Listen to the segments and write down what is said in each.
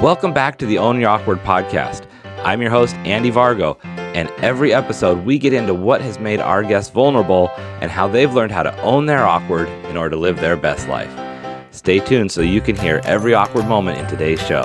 Welcome back to the Own Your Awkward podcast. I'm your host, Andy Vargo, and every episode we get into what has made our guests vulnerable and how they've learned how to own their awkward in order to live their best life. Stay tuned so you can hear every awkward moment in today's show.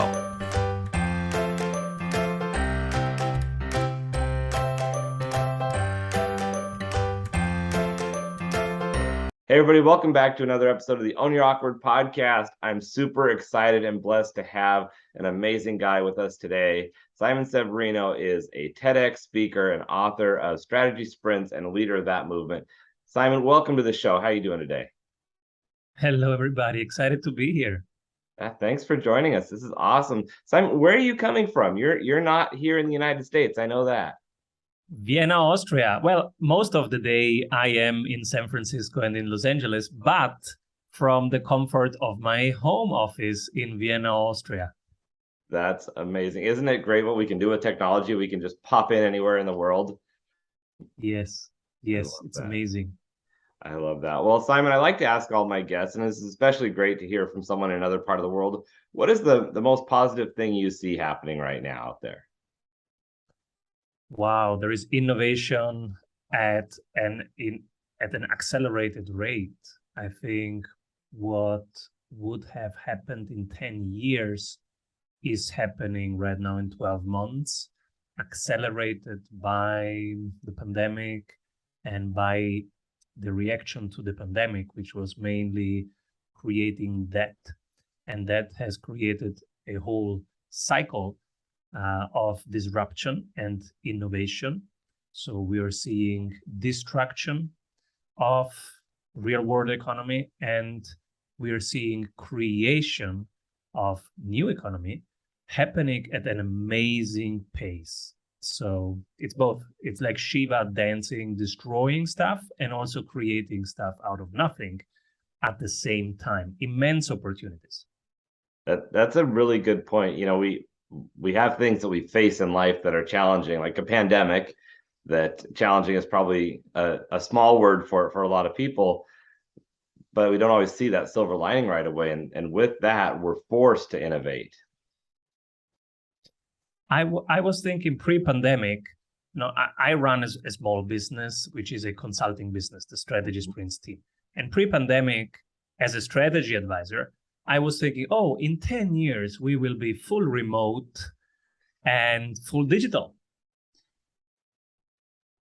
Hey everybody, welcome back to another episode of the Own Your Awkward podcast. I'm super excited and blessed to have an amazing guy with us today. Simon Severino is a TEDx speaker and author of Strategy Sprints and a leader of that movement. Simon, welcome to the show. How are you doing today? Hello, everybody. Excited to be here. Thanks for joining us. This is awesome. Simon, where are you coming from? You're not here in the United States. I know that. Vienna, Austria. Well, most of the day I am in San Francisco and in Los Angeles, but from the comfort of my home office in Vienna, Austria. That's amazing. Isn't it great what we can do with technology? We can just pop in anywhere in the world. Yes, it's amazing. I love that. Well, Simon, I like to ask all my guests, and it's especially great to hear from someone in another part of the world. What is the most positive thing you see happening right now out there? Wow, there is innovation at an accelerated rate. I think what would have happened in 10 years is happening right now in 12 months, accelerated by the pandemic and by the reaction to the pandemic, which was mainly creating debt. And that has created a whole cycle of disruption and innovation. So we are seeing destruction of real world economy, and we are seeing creation of new economy happening at an amazing pace. So it's both. It's like Shiva dancing, destroying stuff, and also creating stuff out of nothing at the same time. Immense opportunities. That's a really good point. You know, we have things that we face in life that are challenging, like a pandemic. That challenging is probably a small word for a lot of people, but we don't always see that silver lining right away. And with that, we're forced to innovate. I was thinking pre-pandemic, I run a small business, which is a consulting business, the Strategy Sprints team. And pre-pandemic, as a strategy advisor, I was thinking, in 10 years, we will be full remote and full digital.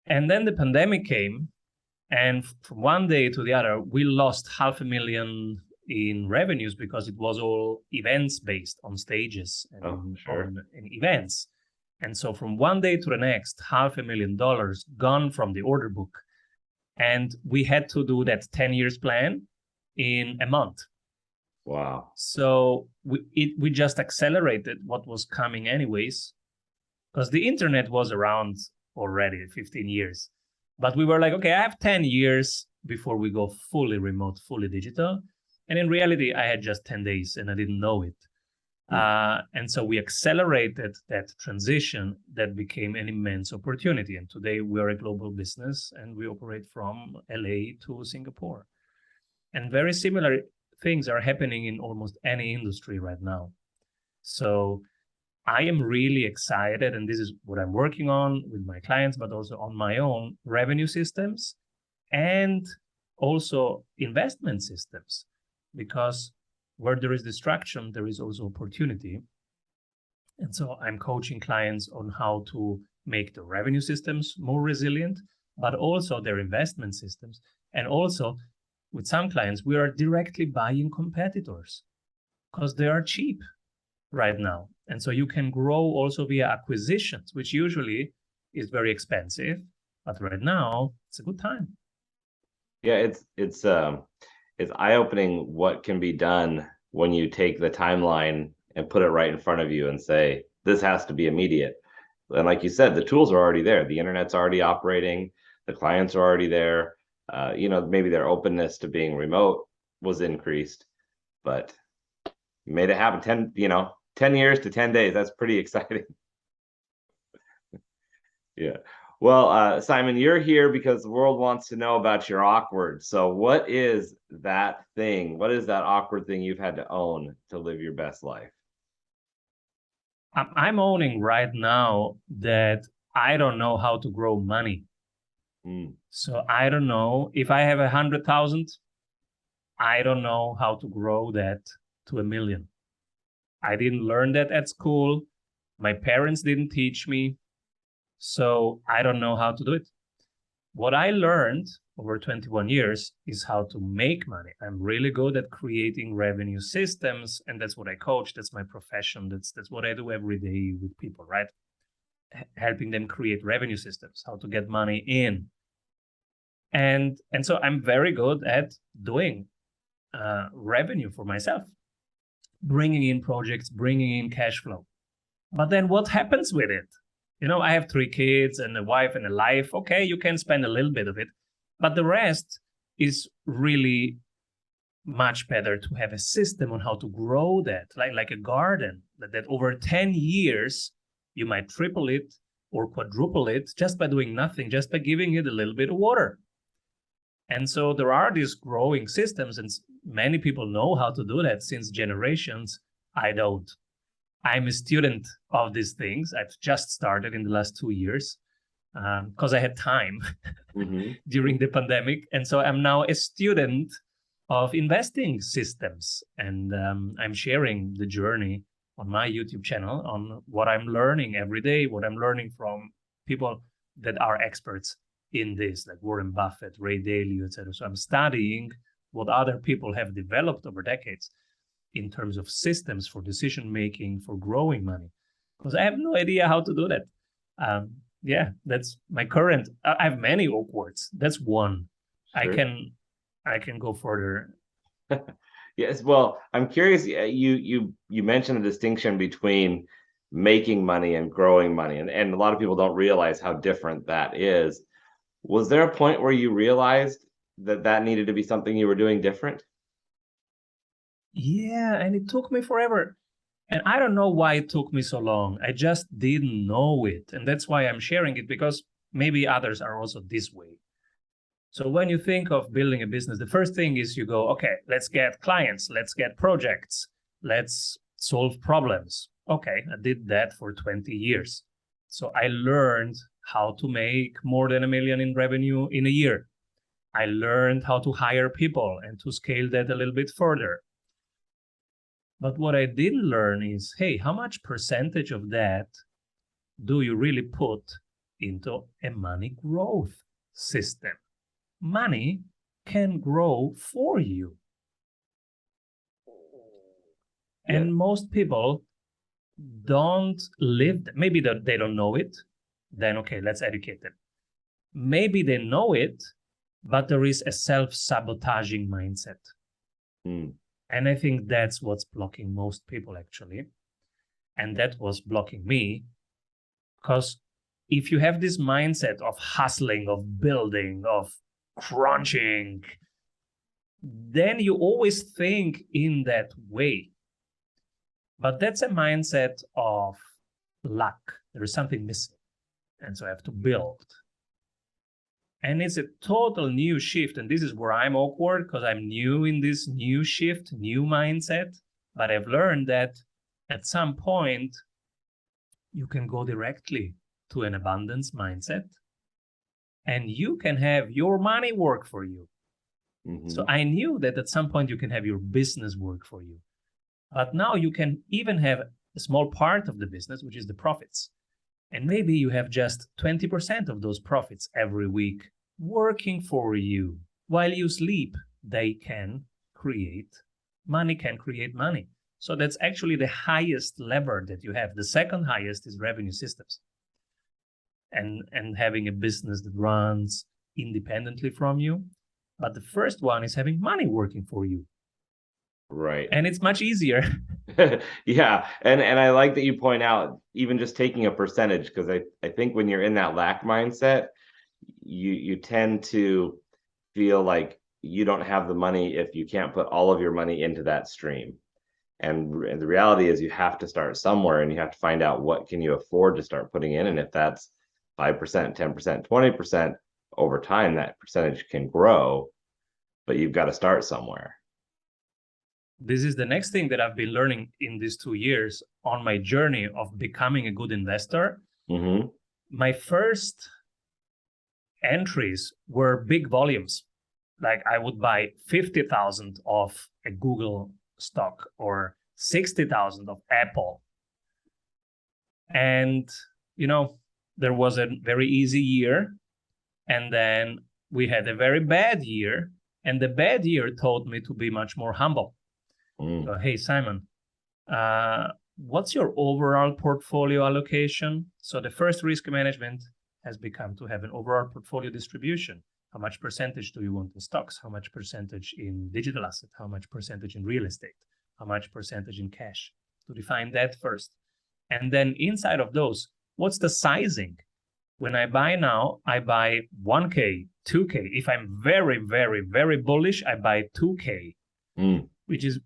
And then the pandemic came, and from one day to the other, we lost $500,000 in revenues because it was all events based on stages and on events. And so from one day to the next, $500,000 gone from the order book. And we had to do that 10 years plan in a month. Wow. So we just accelerated what was coming anyways, because the internet was around already 15 years. But we were like, okay, I have 10 years before we go fully remote, fully digital. And in reality, I had just 10 days and I didn't know it. And so we accelerated that transition that became an immense opportunity. And today we're a global business and we operate from LA to Singapore. And very similar things are happening in almost any industry right now. So I am really excited, and this is what I'm working on with my clients, but also on my own revenue systems and also investment systems, because where there is distraction, there is also opportunity. And so I'm coaching clients on how to make the revenue systems more resilient, but also their investment systems. And also with some clients, we are directly buying competitors because they are cheap right now. And so you can grow also via acquisitions, which usually is very expensive, but right now it's a good time. Yeah, it's eye-opening what can be done when you take the timeline and put it right in front of you and say, this has to be immediate. And like you said, the tools are already there. The internet's already operating. The clients are already there. Maybe their openness to being remote was increased, but you made it happen. 10 years to 10 days. That's pretty exciting. Yeah. Well, Simon, you're here because the world wants to know about your awkward. So what is that thing? What is that awkward thing you've had to own to live your best life? I'm owning right now that I don't know how to grow money. So I don't know if I have 100,000, I don't know how to grow that to 1 million. I didn't learn that at school. My parents didn't teach me. So I don't know how to do it. What I learned over 21 years is how to make money. I'm really good at creating revenue systems, and that's what I coach. That's my profession. That's what I do every day with people, right? Helping them create revenue systems, how to get money in. And so I'm very good at doing revenue for myself, bringing in projects, bringing in cash flow. But then what happens with it? You know, I have 3 kids and a wife and a life. Okay, you can spend a little bit of it, but the rest is really much better to have a system on how to grow that, like a garden, that over 10 years, you might triple it or quadruple it just by doing nothing, just by giving it a little bit of water. And so there are these growing systems, and many people know how to do that since generations. I don't. I'm a student of these things. I've just started in the last 2 years because I had time during the pandemic. And so I'm now a student of investing systems. And I'm sharing the journey on my YouTube channel on what I'm learning every day, what I'm learning from people that are experts in this, like Warren Buffett, Ray Dalio, etc. So I'm studying what other people have developed over decades in terms of systems for decision making, for growing money, because I have no idea how to do that. Yeah, that's my current. I have many awkwards. That's one. Sure. I can go further. Yes. Well, I'm curious. You mentioned the distinction between making money and growing money, and a lot of people don't realize how different that is. Was there a point where you realized that needed to be something you were doing different? Yeah, and it took me forever. And I don't know why it took me so long. I just didn't know it. And that's why I'm sharing it, because maybe others are also this way. So when you think of building a business, the first thing is you go, okay, let's get clients, let's get projects, let's solve problems. Okay, I did that for 20 years. So I learned how to make more than 1 million in revenue in a year. I learned how to hire people and to scale that a little bit further. But what I didn't learn is, hey, how much percentage of that do you really put into a money growth system? Money can grow for you. Yeah. And most people don't live, maybe they don't know it, then okay, let's educate them. Maybe they know it, but there is a self-sabotaging mindset. And I think that's what's blocking most people, actually. And that was blocking me, because if you have this mindset of hustling, of building, of crunching, then you always think in that way. But that's a mindset of luck. There is something missing. And so I have to build. And it's a total new shift. And this is where I'm awkward, because I'm new in this new shift, new mindset. But I've learned that at some point, you can go directly to an abundance mindset, and you can have your money work for you. So I knew that at some point you can have your business work for you. But now you can even have a small part of the business, which is the profits. And maybe you have just 20% of those profits every week working for you. While you sleep, they can create money, So that's actually the highest lever that you have. The second highest is revenue systems. And having a business that runs independently from you. But the first one is having money working for you. Right. And it's much easier. Yeah. And I like that you point out even just taking a percentage, because I think when you're in that lack mindset, you tend to feel like you don't have the money if you can't put all of your money into that stream. And the reality is you have to start somewhere, and you have to find out what can you afford to start putting in. And if that's 5%, 10%, 20%, over time, that percentage can grow, but you've got to start somewhere. This is the next thing that I've been learning in these 2 years. on my journey of becoming a good investor, Mm-hmm. my first entries were big volumes. Like I would buy 50,000 of a Google stock or 60,000 of Apple. And, there was a very easy year. And then we had a very bad year. And the bad year taught me to be much more humble. So, hey, Simon, what's your overall portfolio allocation? So the first risk management has become to have an overall portfolio distribution. How much percentage do you want in stocks? How much percentage in digital asset? How much percentage in real estate? How much percentage in cash? To define that first. And then inside of those, what's the sizing? When I buy now, I buy 1K, 2K. If I'm very, very, very bullish, I buy 2K, which is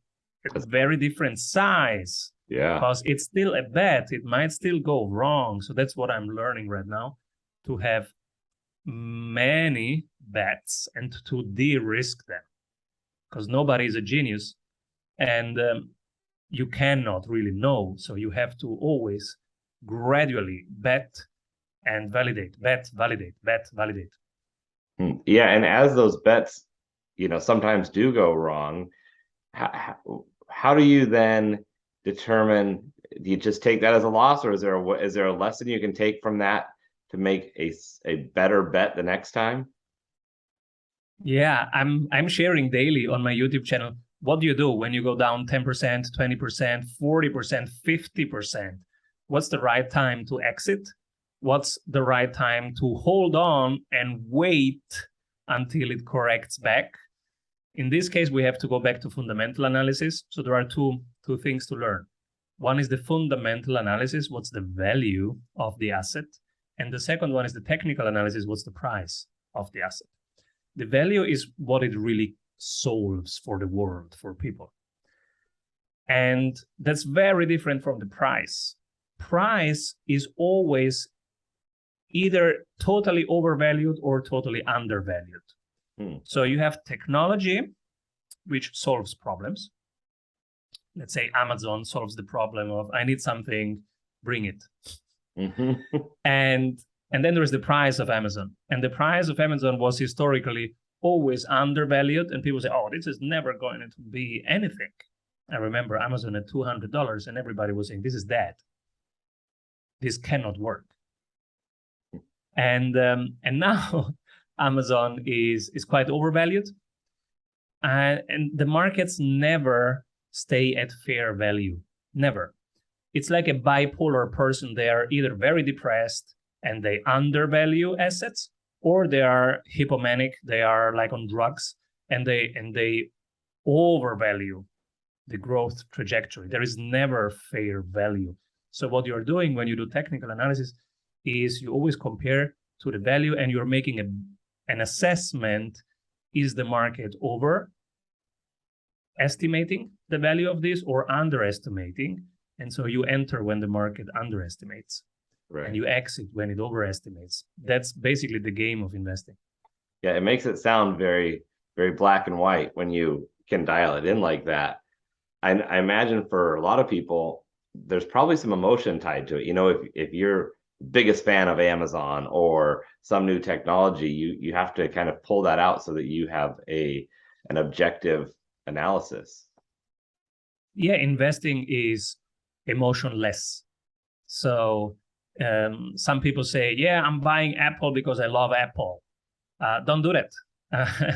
a very different size. Yeah. Because it's still a bet. It might still go wrong. So that's what I'm learning right now, to have many bets and to de-risk them. Because nobody is a genius. And you cannot really know. So you have to always gradually bet and validate, bet, validate, bet, validate. Yeah, and as those bets, sometimes do go wrong, how do you then determine? Do you just take that as a loss, or is there a lesson you can take from that to make a better bet the next time? Yeah, I'm sharing daily on my YouTube channel. What do you do when you go down 10%, 20%, 40%, 50%? What's the right time to exit? What's the right time to hold on and wait until it corrects back? In this case, we have to go back to fundamental analysis. So there are two things to learn. One is the fundamental analysis. What's the value of the asset? And the second one is the technical analysis. What's the price of the asset? The value is what it really solves for the world, for people. And that's very different from the price. Price is always either totally overvalued or totally undervalued. So you have technology, which solves problems. Let's say Amazon solves the problem of, I need something, bring it. And then there's the price of Amazon. And the price of Amazon was historically always undervalued. And people say, oh, this is never going to be anything. I remember Amazon at $200 and everybody was saying, this is dead. This cannot work. And now Amazon is quite overvalued. And the markets never stay at fair value. Never. It's like a bipolar person. They are either very depressed and they undervalue assets, or they are hypomanic. They are like on drugs and they overvalue the growth trajectory. There is never fair value. So what you're doing when you do technical analysis is you always compare to the value and you're making an assessment. Is the market overestimating the value of this or underestimating? And so you enter when the market underestimates, right, and you exit when it overestimates. That's basically the game of investing. Yeah, it makes it sound very, very black and white when you can dial it in like that. I imagine for a lot of people, there's probably some emotion tied to it. If you're biggest fan of Amazon or some new technology, you have to kind of pull that out so that you have an objective analysis. Yeah, investing is emotionless. So some people say, yeah, I'm buying Apple because I love Apple. Don't do that.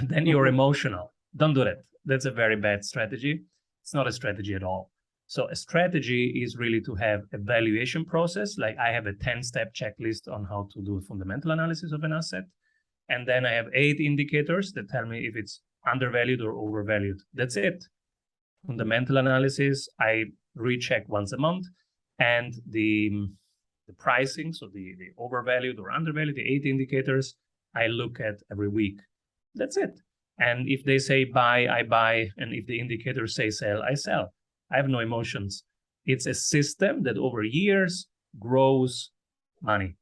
Then you're emotional. Don't do that. That's a very bad strategy. It's not a strategy at all. So a strategy is really to have a valuation process. Like I have a 10-step checklist on how to do a fundamental analysis of an asset. And then I have 8 indicators that tell me if it's undervalued or overvalued. That's it. Fundamental analysis, I recheck once a month. And the pricing, so the overvalued or undervalued, the 8 indicators, I look at every week. That's it. And if they say buy, I buy. And if the indicators say sell, I sell. I have no emotions. It's a system that over years grows money.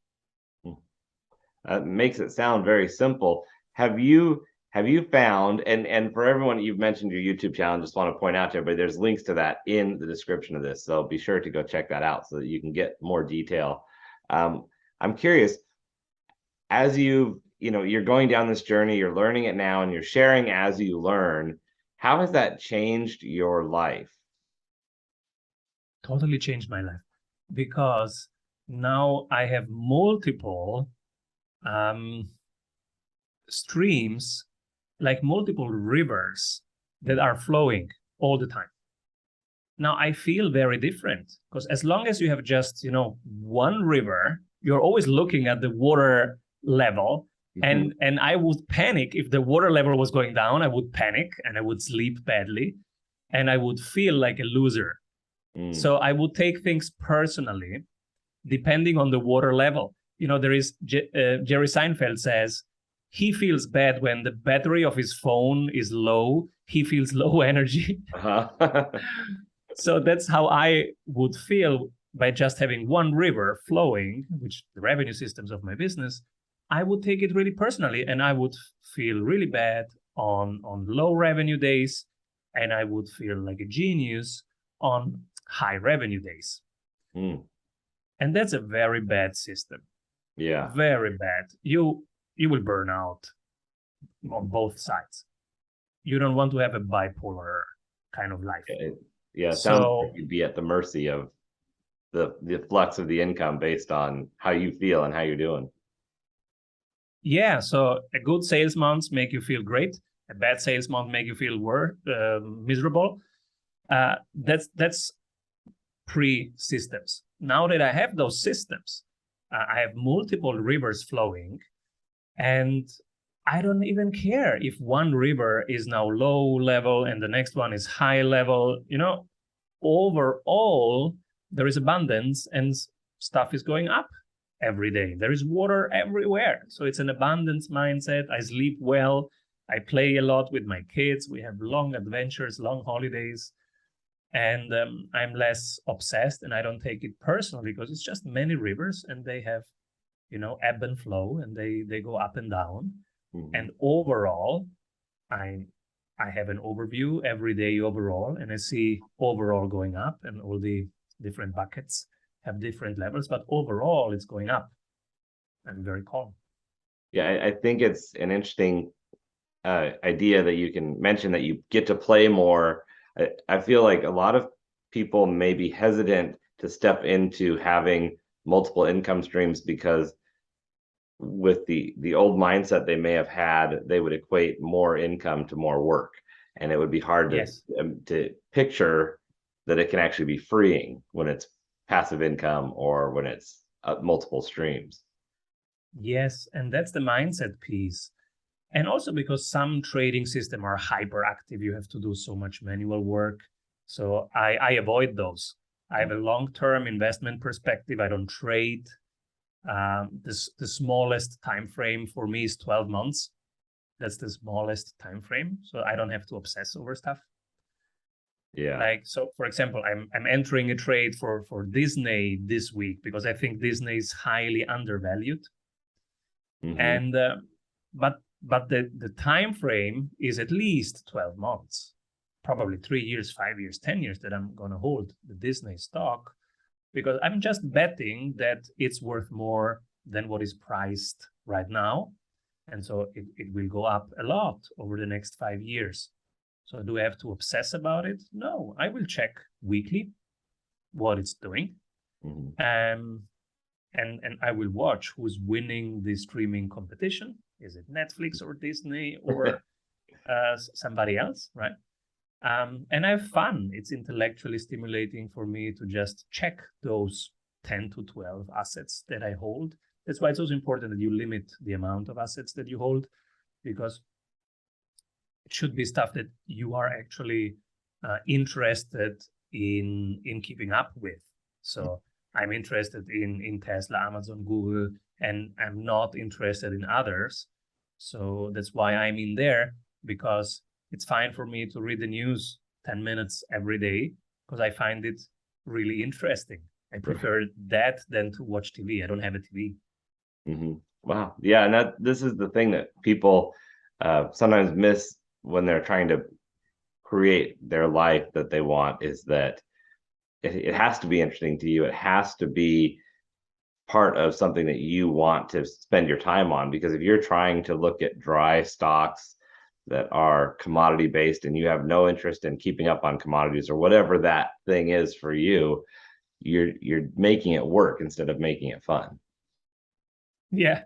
That makes it sound very simple. Have you have you found, and for everyone, you've mentioned your YouTube channel, just want to point out to everybody, there's links to that in the description of this. So be sure to go check that out so that you can get more detail. I'm curious, as you're going down this journey, you're learning it now, and you're sharing as you learn. How has that changed your life? Totally changed my life, because now I have multiple streams, like multiple rivers that are flowing all the time. Now I feel very different, because as long as you have just, one river, you're always looking at the water level. Mm-hmm. And I would panic if the water level was going down. I would panic and I would sleep badly and I would feel like a loser. So I would take things personally, depending on the water level. There is Jerry Seinfeld says he feels bad when the battery of his phone is low. He feels low energy. Uh-huh. So that's how I would feel by just having one river flowing, which the revenue systems of my business. I would take it really personally, and I would feel really bad on low revenue days, and I would feel like a genius on high revenue days. And that's a very bad system. Yeah. Very bad. You will burn out on both sides. You don't want to have a bipolar kind of life. Yeah, sounds like you'd be at the mercy of the flux of the income based on how you feel and how you're doing. Yeah, so a good sales month make you feel great. A bad sales month make you feel miserable. That's pre-systems. Now that I have those systems, I have multiple rivers flowing, and I don't even care if one river is now low level and the next one is high level. Overall, there is abundance and stuff is going up every day. There is water everywhere. So it's an abundance mindset. I sleep well. I play a lot with my kids. We have long adventures, long holidays. And I'm less obsessed, and I don't take it personally, because it's just many rivers and they have, ebb and flow, and they go up and down. Mm-hmm. And overall, I have an overview every day overall, and I see overall going up, and all the different buckets have different levels, but overall it's going up. I'm very calm. Yeah, I think it's an interesting idea that you can mention that you get to play more. I feel like a lot of people may be hesitant to step into having multiple income streams because with the old mindset they may have had, they would equate more income to more work. And it would be hard to picture that it can actually be freeing when it's passive income or when it's multiple streams. Yes, and that's the mindset piece. And also because some trading systems are hyperactive, you have to do so much manual work. So I avoid those. I have a long-term investment perspective. I don't trade. The smallest time frame for me is 12 months. That's the smallest time frame. So I don't have to obsess over stuff. Yeah. Like, so for example, I'm entering a trade for Disney this week because I think Disney is highly undervalued. Mm-hmm. And but the time frame is at least 12 months, probably 3 years, 5 years, 10 years that I'm going to hold the Disney stock, because I'm just betting that it's worth more than what is priced right now. And so it will go up a lot over the next 5 years. So do I have to obsess about it? No, I will check weekly what it's doing. Mm-hmm. And I will watch who's winning the streaming competition. Is it Netflix or Disney or somebody else, right? And I have fun. It's intellectually stimulating for me to just check those 10 to 12 assets that I hold. That's why it's also important that you limit the amount of assets that you hold, because it should be stuff that you are actually interested in keeping up with. So I'm interested in Tesla, Amazon, Google, and I'm not interested in others. So that's why I'm in there, because it's fine for me to read the news 10 minutes every day, because I find it really interesting. I prefer that than to watch TV. I don't have a TV. Mm-hmm. Wow. Yeah. And this is the thing that people sometimes miss when they're trying to create their life that they want is that it has to be interesting to you. It has to be part of something that you want to spend your time on. Because if you're trying to look at dry stocks that are commodity based and you have no interest in keeping up on commodities or whatever that thing is for you, you're making it work instead of making it fun. Yeah,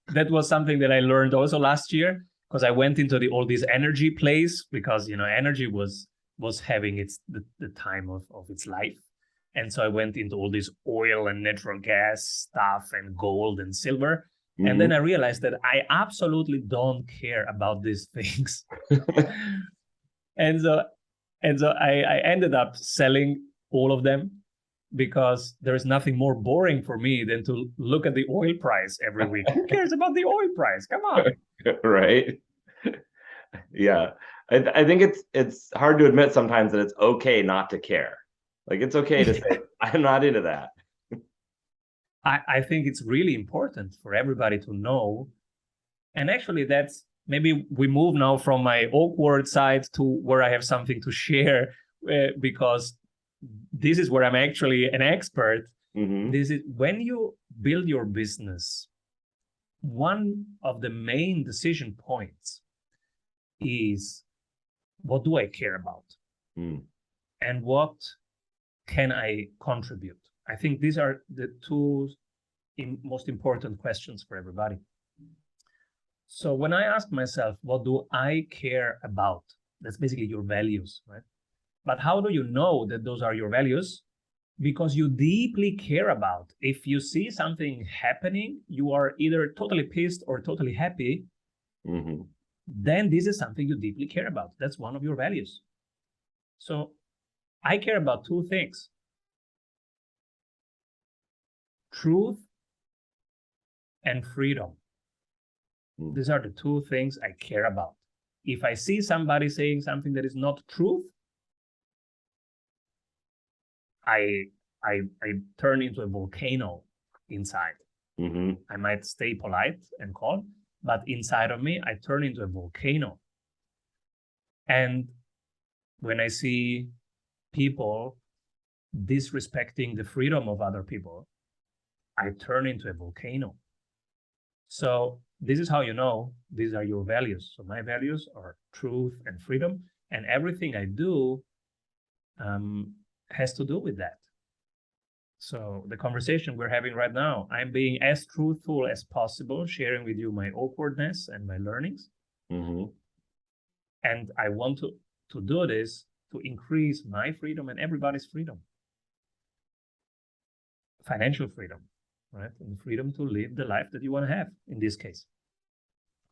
that was something that I learned also last year, because I went into all these energy plays, because energy was having the time of its life. And so I went into all this oil and natural gas stuff and gold and silver. Mm-hmm. And then I realized that I absolutely don't care about these things. and so I ended up selling all of them, because there is nothing more boring for me than to look at the oil price every week. Who cares about the oil price? Come on. Right. Yeah. I think it's hard to admit sometimes that it's okay not to care. Like, it's okay to say, I'm not into that. I think it's really important for everybody to know. And actually, that's maybe we move now from my awkward side to where I have something to share, because this is where I'm actually an expert. Mm-hmm. This is when you build your business, one of the main decision points is, what do I care about? And what can I contribute? I think these are the two most important questions for everybody. So when I ask myself, what do I care about? That's basically your values, right? But how do you know that those are your values? Because you deeply care about. If you see something happening, you are either totally pissed or totally happy. Mm-hmm. Then this is something you deeply care about. That's one of your values. So I care about two things: truth and freedom. These are the two things I care about. If I see somebody saying something that is not truth, I turn into a volcano inside. Mm-hmm. I might stay polite and calm, but inside of me, I turn into a volcano. And when I see people disrespecting the freedom of other people, I turn into a volcano. So this is how you know these are your values. So my values are truth and freedom, and everything I do has to do with that. So the conversation we're having right now, I'm being as truthful as possible, sharing with you my awkwardness and my learnings. Mm-hmm. And I want to do this to increase my freedom and everybody's freedom. Financial freedom, right? And the freedom to live the life that you want to have in this case.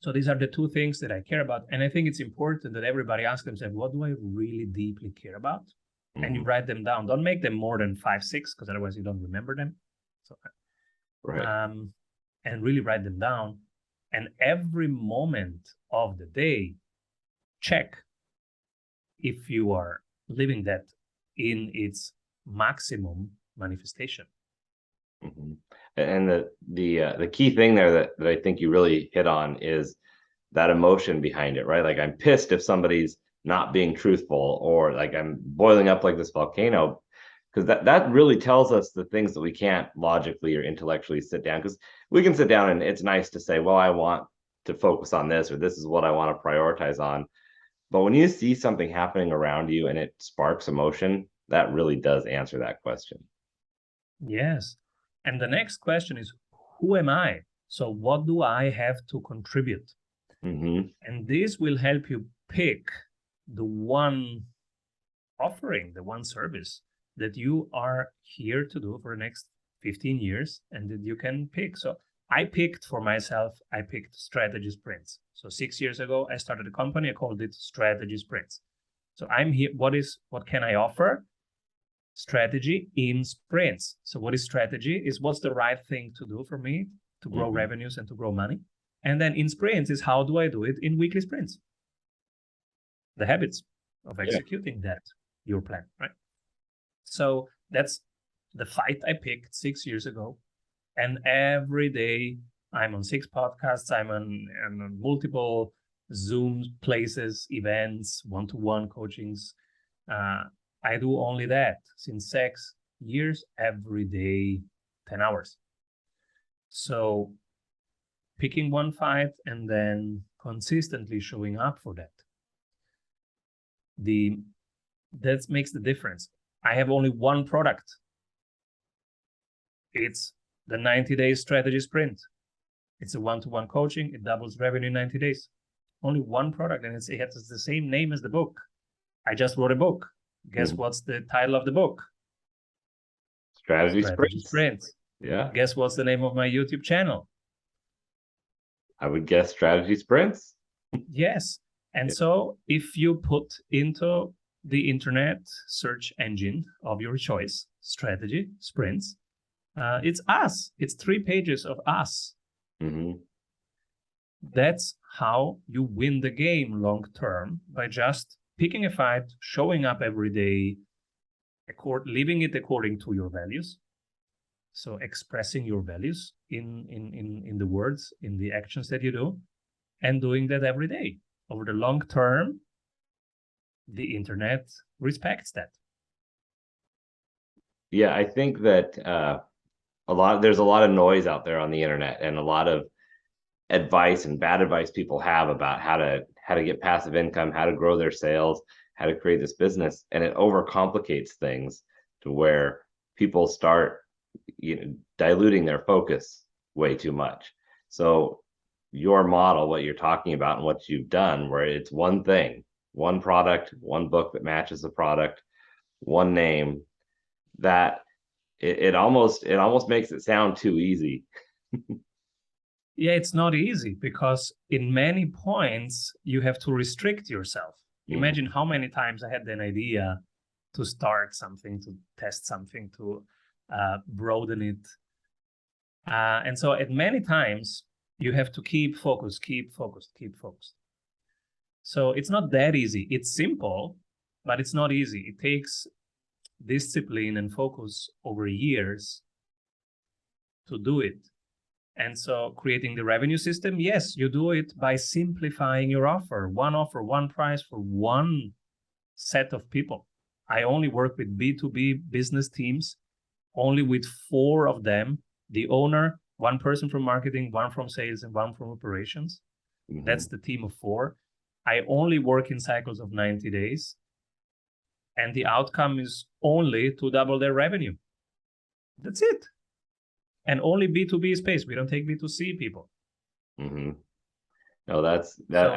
So these are the two things that I care about. And I think it's important that everybody asks themselves, what do I really deeply care about? Mm-hmm. And you write them down. Don't make them more than 5, 6, because otherwise you don't remember them. So, right. And really write them down. And every moment of the day, check if you are living that in its maximum manifestation. Mm-hmm. And the key thing there that I think you really hit on is that emotion behind it, right? Like, I'm pissed if somebody's not being truthful, or like I'm boiling up like this volcano, because that really tells us the things that we can't logically or intellectually sit down. Because we can sit down and it's nice to say, well, I want to focus on this, or this is what I want to prioritize on. But when you see something happening around you and it sparks emotion, that really does answer that question. Yes. And the next question is, who am I? So what do I have to contribute? Mm-hmm. And this will help you pick the one offering, the one service that you are here to do for the next 15 years and that you can pick. So I picked for myself, I picked strategy sprints. So 6 years ago, I started a company, I called it Strategy Sprints. So I'm here, what can I offer? Strategy in sprints. So what is strategy? Is what's the right thing to do for me to grow revenues and to grow money? And then in sprints is how do I do it in weekly sprints? The habits of executing that, your plan, right? So that's the fight I picked 6 years ago. And every day I'm on 6 podcasts, I'm on multiple Zoom places, events, one-to-one coachings. I do only that since 6 years, every day, 10 hours. So picking one fight and then consistently showing up for that. That makes the difference. I have only one product. It's the 90-day strategy sprint. It's a one-to-one coaching. It doubles revenue in 90 days. Only one product, and it has the same name as the book. I just wrote a book. Guess what's the title of the book? Strategy Strategy Sprints. Sprint. Yeah. Guess what's the name of my YouTube channel? I would guess Strategy Sprints. Yes. And so if you put into the internet search engine of your choice, Strategy Sprints, it's us. It's 3 pages of us. That's how you win the game long term, by just picking a fight, showing up every day, living it according to your values. So expressing your values in the words, in the actions that you do, and doing that every day. Over the long term, the internet respects that. Yeah, I think that there's a lot of noise out there on the internet, and a lot of advice and bad advice people have about how to get passive income, how to grow their sales, how to create this business, and it overcomplicates things to where people start diluting their focus way too much. So your model, what you're talking about and what you've done, where it's one thing, one product, one book that matches the product, one name, that it almost makes it sound too easy. Yeah, it's not easy, because in many points you have to restrict yourself. Imagine how many times I had an idea to start something, to test something, to broaden it. And so at many times you have to keep focused. So it's not that easy. It's simple, but it's not easy. It takes discipline and focus over years to do it. And so creating the revenue system, yes, you do it by simplifying your offer, one price for one set of people. I only work with B2B business teams, only with 4 of them, the owner, 1 person from marketing, 1 from sales, and 1 from operations. That's the team of 4. I only work in cycles of 90 days. And the outcome is only to double their revenue. That's it. And only B2B space. We don't take B2C people. No, I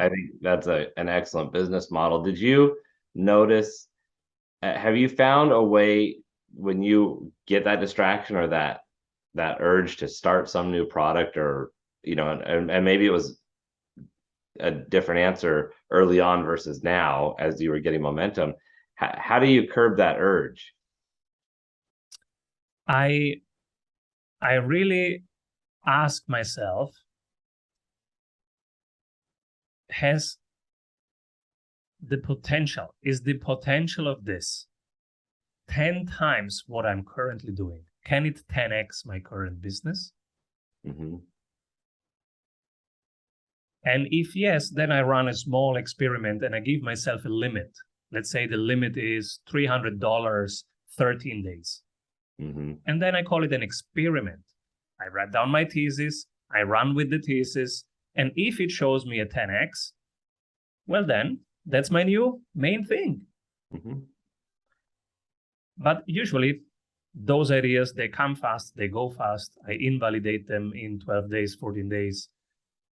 think that's an excellent business model. Did you notice, have you found a way when you get that distraction or that urge to start some new product, or and maybe it was a different answer early on versus now as you were getting momentum, how do you curb that urge? I really ask myself, is the potential of this 10 times what I'm currently doing? Can it 10x my current business? And if yes, then I run a small experiment and I give myself a limit. Let's say the limit is $300, 13 days. And then I call it an experiment. I write down my thesis, I run with the thesis, and if it shows me a 10x, well then, that's my new main thing. But usually, those ideas, they come fast, they go fast. I invalidate them in 12 days, 14 days.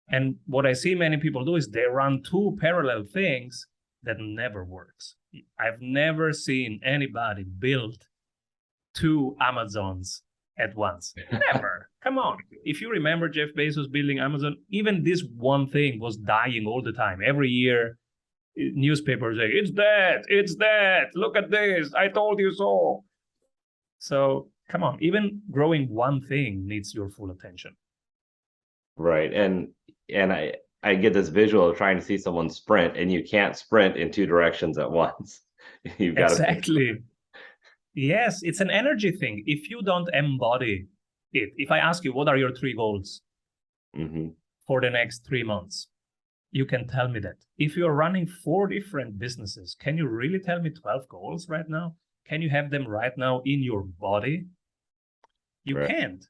And what I see many people do is they run 2 parallel things that never works. I've never seen anybody build 2 Amazons at once. Never. Come on. If you remember Jeff Bezos building Amazon, even this one thing was dying all the time. Every year, newspapers say, it's dead, look at this, I told you so. So come on, even growing one thing needs your full attention. Right. And I get this visual of trying to see someone sprint, and you can't sprint in 2 directions at once. You've got Exactly. Yes, it's an energy thing. If you don't embody it, if I ask you, what are your 3 goals for the next 3 months? you can tell me that. If you're running 4 different businesses, can you really tell me 12 goals right now? Can you have them right now in your body? You can't.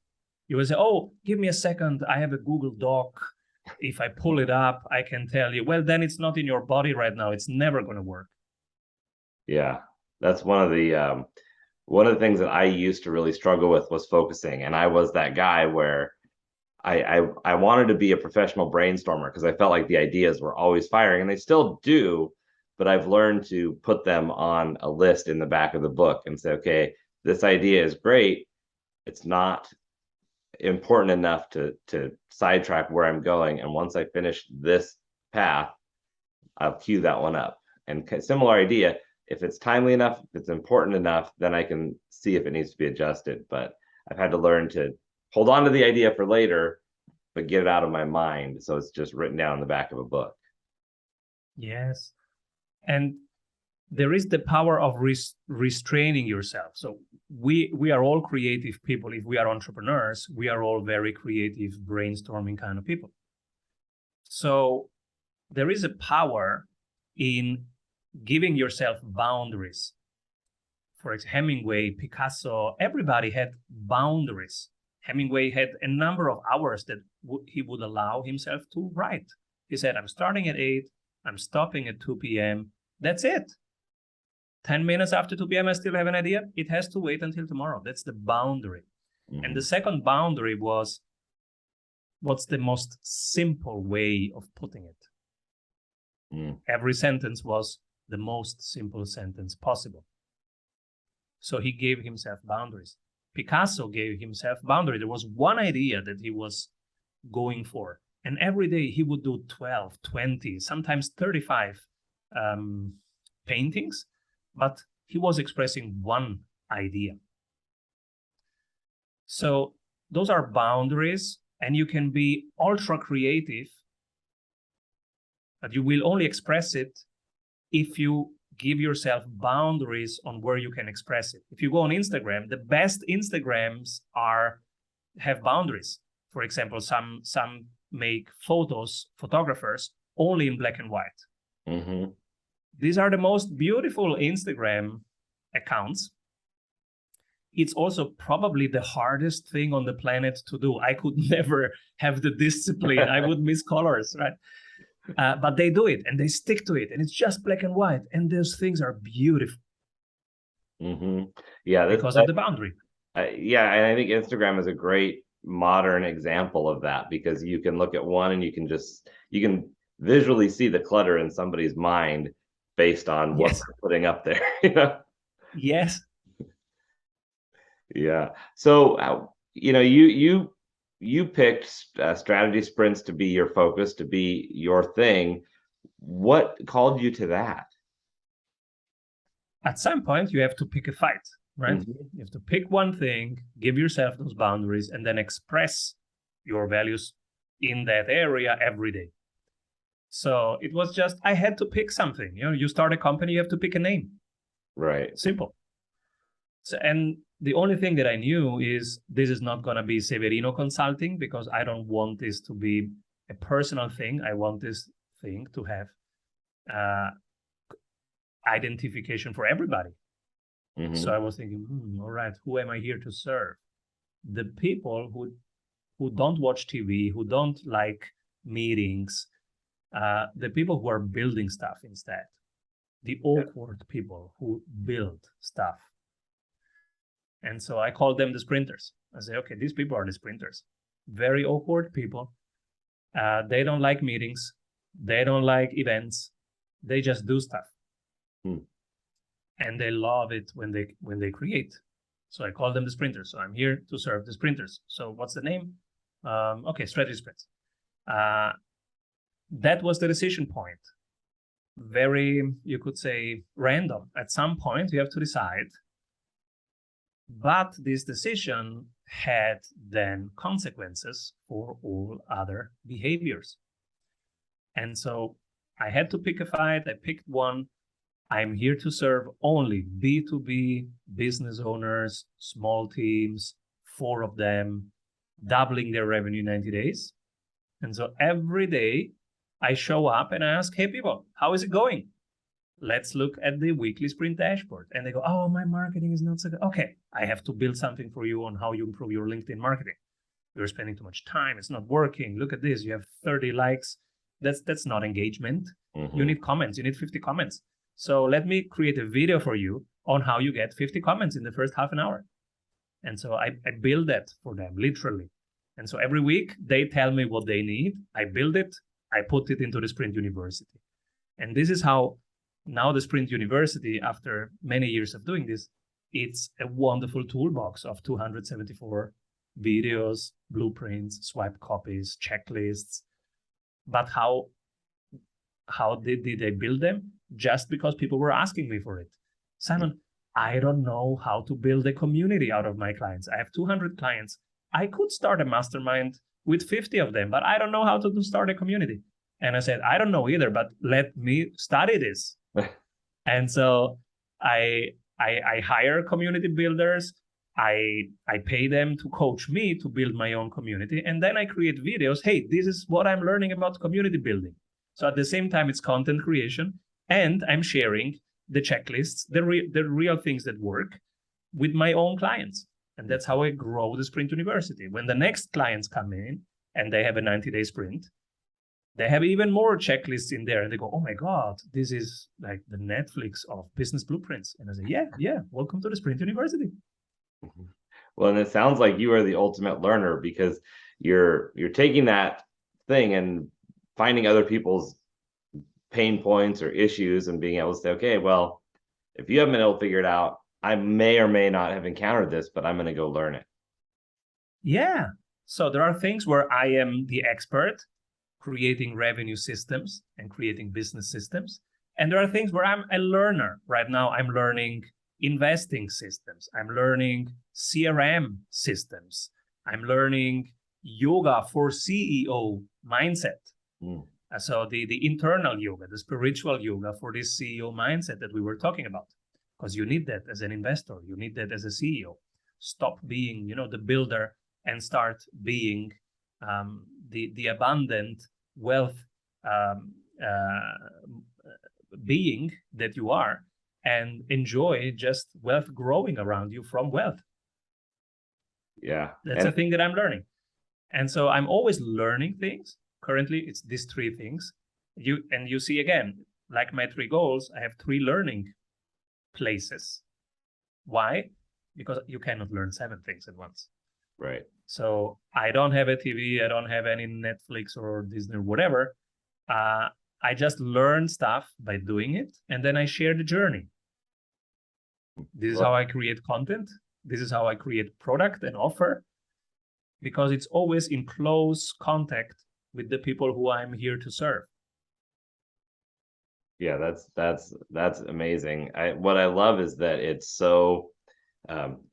You will say, oh, give me a second. I have a Google Doc. If I pull it up, I can tell you. Well, then it's not in your body right now. It's never going to work. Yeah, that's one of the things that I used to really struggle with was focusing. And I was that guy where I wanted to be a professional brainstormer because I felt like the ideas were always firing, and they still do, but I've learned to put them on a list in the back of the book and say, okay, this idea is great. It's not important enough to sidetrack where I'm going. And once I finish this path, I'll cue that one up. And similar idea, if it's timely enough, if it's important enough, then I can see if it needs to be adjusted. But I've had to learn to hold on to the idea for later, but get it out of my mind. So it's just written down in the back of a book. Yes. And there is the power of restraining yourself. So we are all creative people. If we are entrepreneurs, we are all very creative, brainstorming kind of people. So there is a power in giving yourself boundaries. For example, Hemingway, Picasso, everybody had boundaries. Hemingway had a number of hours that he would allow himself to write. He said, I'm starting at 8, I'm stopping at 2 p.m. That's it. 10 minutes after 2 p.m., I still have an idea. It has to wait until tomorrow. That's the boundary. Mm-hmm. And the second boundary was, what's the most simple way of putting it? Mm. Every sentence was the most simple sentence possible. So he gave himself boundaries. Picasso gave himself boundary. There was one idea that he was going for. And every day he would do 12, 20, sometimes 35 paintings, but he was expressing one idea. So those are boundaries, and you can be ultra creative, but you will only express it if you give yourself boundaries on where you can express it. If you go on Instagram, the best Instagrams have boundaries. For example, some make photographers only in black and white. Mm-hmm. These are the most beautiful Instagram accounts. It's also probably the hardest thing on the planet to do. I could never have the discipline. I would miss colors, right? But they do it and they stick to it, and it's just black and white, and those things are beautiful. Mm-hmm. Yeah, because of the boundary. Yeah, and I think Instagram is a great modern example of that, because you can look at one and you can visually see the clutter in somebody's mind based on what they're putting up there. You know? Yes. Yeah. So you picked strategy sprints to be your focus, to be your thing. What called you to that? At some point, you have to pick a fight, right? Mm-hmm. You have to pick one thing, give yourself those boundaries, and then express your values in that area every day. So it was just, I had to pick something. You start a company, you have to pick a name. Right. Simple. So, and the only thing that I knew is this is not going to be Severino Consulting, because I don't want this to be a personal thing. I want this thing to have identification for everybody. Mm-hmm. So I was thinking, all right, who am I here to serve? The people who don't watch TV, who don't like meetings, the people who are building stuff instead, the awkward people who build stuff. And so I call them the sprinters. I say, okay, these people are the sprinters. Very awkward people. They don't like meetings. They don't like events. They just do stuff. And they love it when they create. So I call them the sprinters. So I'm here to serve the sprinters. So what's the name? Okay, strategy sprints. That was the decision point. Very, you could say, random. At some point, you have to decide. But this decision had then consequences for all other behaviors. And so I had to pick a fight. I picked one. I'm here to serve only B2B business owners, small teams, 4 of them, doubling their revenue in 90 days. And so every day I show up and I ask, hey, people, how is it going? Let's look at the weekly sprint dashboard. And they go, oh, my marketing is not so good. Okay, I have to build something for you on how you improve your LinkedIn marketing. You're spending too much time. It's not working. Look at this. You have 30 likes. That's not engagement. Mm-hmm. You need comments. You need 50 comments. So let me create a video for you on how you get 50 comments in the first half an hour. And so I build that for them, literally. And so every week they tell me what they need. I build it. I put it into the Sprint University. And this is how now the Sprint University, after many years of doing this, it's a wonderful toolbox of 274 videos, blueprints, swipe copies, checklists. But how did they build them? Just because people were asking me for it. Simon, I don't know how to build a community out of my clients. I have 200 clients. I could start a mastermind with 50 of them, but I don't know how to start a community. And I said, I don't know either, but let me study this. And so I hire community builders. I pay them to coach me to build my own community. And then I create videos. Hey, this is what I'm learning about community building. So at the same time, it's content creation. And I'm sharing the checklists, the real things that work with my own clients. And that's how I grow the Sprint University. When the next clients come in and they have a 90-day sprint, they have even more checklists in there. And they go, oh my God, this is like the Netflix of business blueprints. And I say, yeah, welcome to the Sprint University. Well, and it sounds like you are the ultimate learner, because you're taking that thing and finding other people's pain points or issues and being able to say, okay, well, if you haven't been able to figure it out, I may or may not have encountered this, but I'm going to go learn it. Yeah. So there are things where I am the expert, creating revenue systems and creating business systems. And there are things where I'm a learner. Right now, I'm learning investing systems. I'm learning CRM systems. I'm learning yoga for CEO mindset. So the internal yoga, the spiritual yoga for this CEO mindset that we were talking about, because you need that as an investor. You need that as a CEO. Stop being, the builder and start being the abundant wealth being that you are, and enjoy just wealth growing around you from wealth. Yeah. That's a thing that I'm learning. And so I'm always learning things. Currently, it's these three things. You see, again, like my 3 goals, I have 3 learning places. Why? Because you cannot learn 7 things at once. Right. So I don't have a TV. I don't have any Netflix or Disney or whatever. I just learn stuff by doing it, and then I share the journey. This is how I create content. This is how I create product and offer, because it's always in close contact with the people who I'm here to serve. Yeah, that's amazing. What I love is that it's so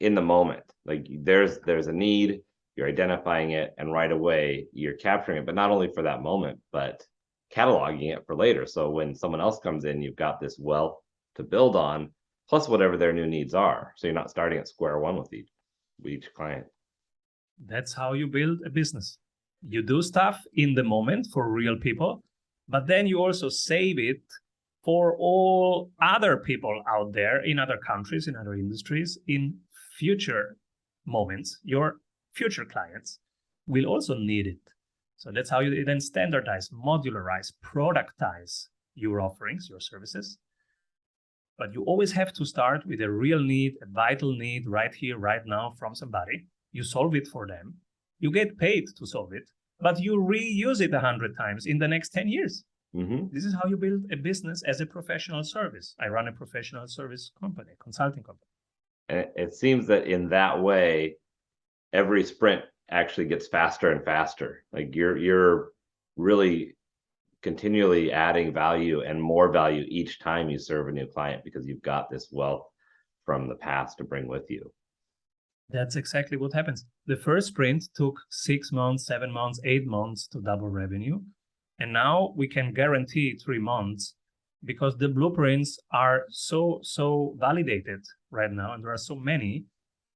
in the moment. Like there's a need, you're identifying it, and right away you're capturing it, but not only for that moment, but cataloging it for later. So when someone else comes in, you've got this wealth to build on, plus whatever their new needs are. So you're not starting at square one with each client. That's how you build a business. You do stuff in the moment for real people, but then you also save it for all other people out there in other countries, in other industries, in future moments. Your future clients will also need it. So that's how you then standardize, modularize, productize your offerings, your services. But you always have to start with a real need, a vital need right here, right now from somebody. You solve it for them. You get paid to solve it, but you reuse it 100 times in the next 10 years. Mm-hmm. This is how you build a business as a professional service. I run a professional service company, consulting company. And it seems that in that way, every sprint actually gets faster and faster. Like you're really continually adding value and more value each time you serve a new client, because you've got this wealth from the past to bring with you. That's exactly what happens. The first sprint took 6 months, 7 months, 8 months to double revenue. And now we can guarantee 3 months, because the blueprints are so validated right now. And there are so many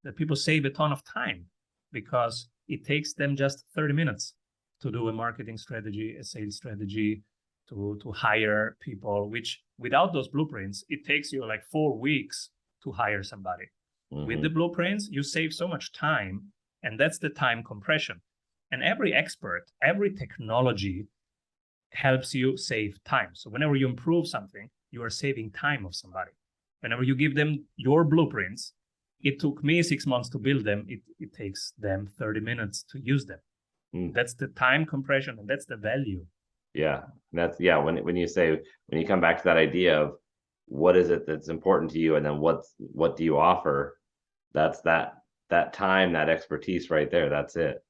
that people save a ton of time, because it takes them just 30 minutes to do a marketing strategy, a sales strategy, to hire people, which without those blueprints, it takes you like 4 weeks to hire somebody. With the blueprints, you save so much time, and that's the time compression. And every expert, every technology helps you save time. So whenever you improve something, you are saving time of somebody. Whenever you give them your blueprints, it took me 6 months to build them. It takes them 30 minutes to use them. That's the time compression, and that's the value. Yeah, that's when you come back to that idea of what is it that's important to you, and then what do you offer, that's that time, that expertise right there. That's it.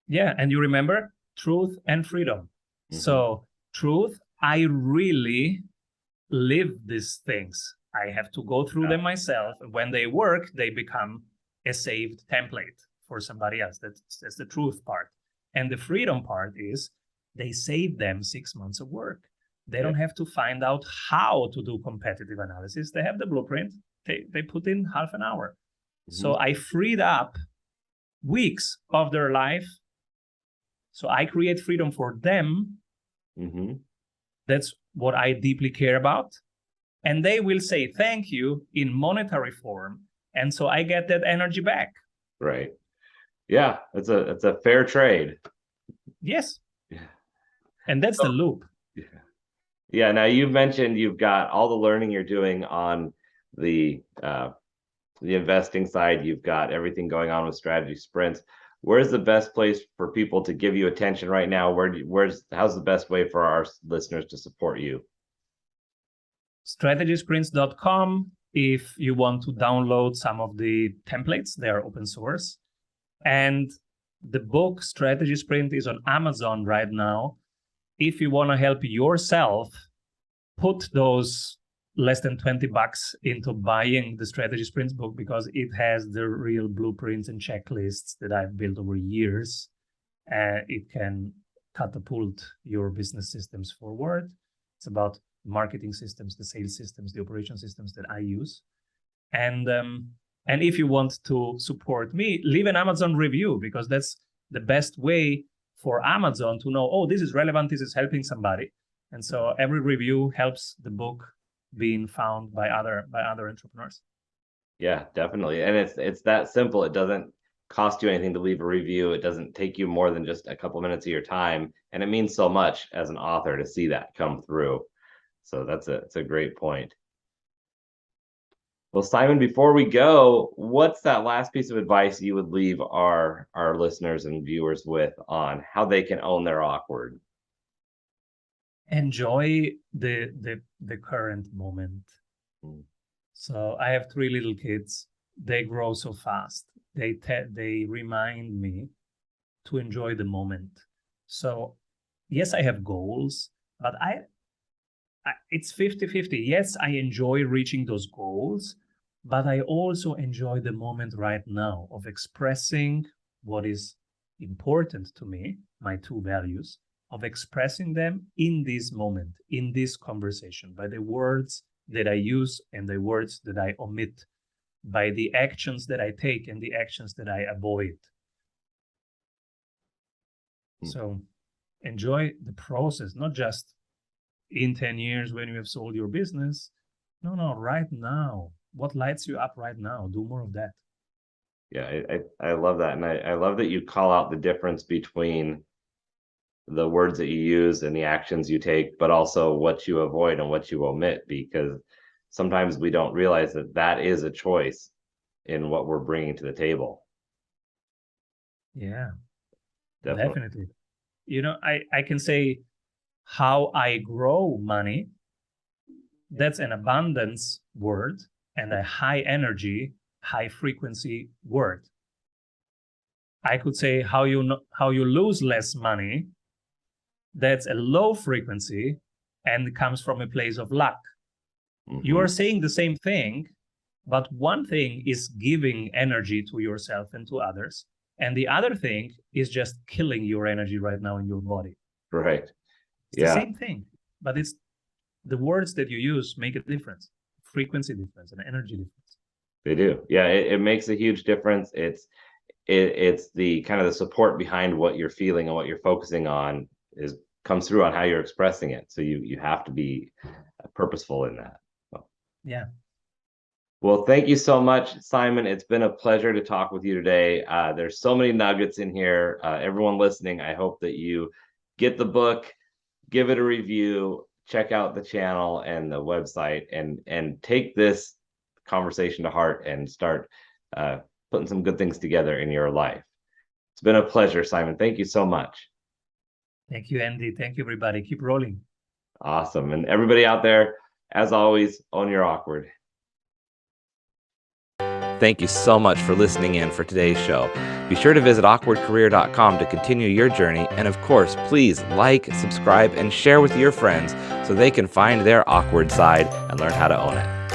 Yeah, and you remember truth and freedom. So truth, I really live these things. I have to go through them myself. When they work, they become a saved template for somebody else. That's the truth part. And the freedom part is they save them 6 months of work. They don't have to find out how to do competitive analysis. They have the blueprint. They put in half an hour. So I freed up weeks of their life. So I create freedom for them. That's what I deeply care about. And they will say thank you in monetary form. And so I get that energy back. Right. Yeah, it's a fair trade. Yes. Yeah. And that's the loop. Yeah. Now you've mentioned you've got all the learning you're doing on the investing side. You've got everything going on with strategy sprints. Where's the best place for people to give you attention right now? How's the best way for our listeners to support you? Strategysprints.com. If you want to download some of the templates, they are open source. And the book Strategy Sprint is on Amazon right now. If you want to help yourself put those less than $20 into buying the Strategy Sprints book, because it has the real blueprints and checklists that I've built over years, it can catapult your business systems forward. It's about marketing systems, the sales systems, the operation systems that I use. And if you want to support me, leave an Amazon review, because that's the best way for Amazon to know, oh, this is relevant, this is helping somebody. And so every review helps the book being found by other entrepreneurs. Yeah, definitely. And it's that simple. It doesn't cost you anything to leave a review. It doesn't take you more than just a couple minutes of your time. And it means so much as an author to see that come through. So it's a great point. Well, Simon, before we go, what's that last piece of advice you would leave our listeners and viewers with on how they can own their awkward? Enjoy the current moment. So I have 3 little kids. They grow so fast. They remind me to enjoy the moment. So yes, I have goals, but it's 50-50. Yes, I enjoy reaching those goals, but I also enjoy the moment right now of expressing what is important to me, my 2 values, of expressing them in this moment, in this conversation, by the words that I use and the words that I omit, by the actions that I take and the actions that I avoid. So enjoy the process, not just in 10 years when you have sold your business. No, right now. What lights you up right now? Do more of that. Yeah, I love that. And I love that you call out the difference between the words that you use and the actions you take, but also what you avoid and what you omit, because sometimes we don't realize that is a choice in what we're bringing to the table. Yeah, definitely. I can say how I grow money. That's an abundance word and a high energy, high frequency word. I could say how you lose less money. That's a low frequency and comes from a place of luck. You are saying the same thing, but one thing is giving energy to yourself and to others, and the other thing is just killing your energy right now in your body. Right. It's the same thing, but it's the words that you use make a difference, frequency difference, and energy difference. They do. Yeah, it makes a huge difference. It's the kind of the support behind what you're feeling and what you're focusing on is comes through on how you're expressing it. So you have to be purposeful in that. So. Yeah. Well, thank you so much, Simon. It's been a pleasure to talk with you today. There's so many nuggets in here. Everyone listening, I hope that you get the book, give it a review, check out the channel and the website, and take this conversation to heart and start putting some good things together in your life. It's been a pleasure, Simon. Thank you so much. Thank you, Andy. Thank you, everybody. Keep rolling. Awesome. And everybody out there, as always, own your awkward. Thank you so much for listening in for today's show. Be sure to visit awkwardcareer.com to continue your journey. And of course, please like, subscribe, and share with your friends so they can find their awkward side and learn how to own it.